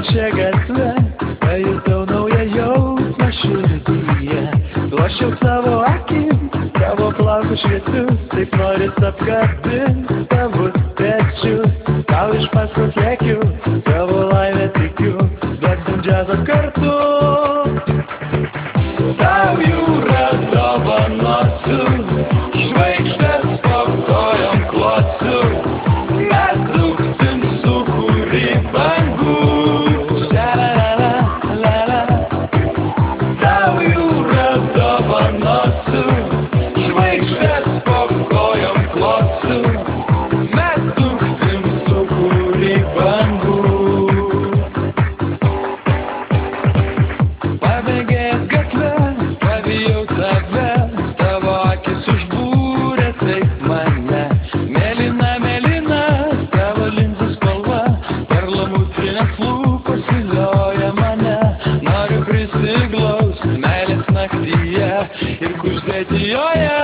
tuščią gatvę, pajutau naują jausmą širdyje. Duošiau savo akim, tavo plaukus šviesius, taip noris apkabint tavo pečius. Tau iš paskos lekiu, tavo laimę tikiu, duosim džiazą kartu. Tau jūra dovanosiu, žvaigždės po kojom klosiu, mes dūksim sūkurį bangų. Ša-la-la-la-la-la. Tau jūra dovanosiu, žvaigždės po kojom klosiu, mes dūksim sūkurį bangų. Pabėgęs gatvę, pavijau tave, tavo akis užbūrė taip mane. Mėlyna, mėlyna, tavo linzų spalva, perlamutrinės lūpos vilioja mane. Noriu prisiglaust meilės naktyje ir kuždėti joje.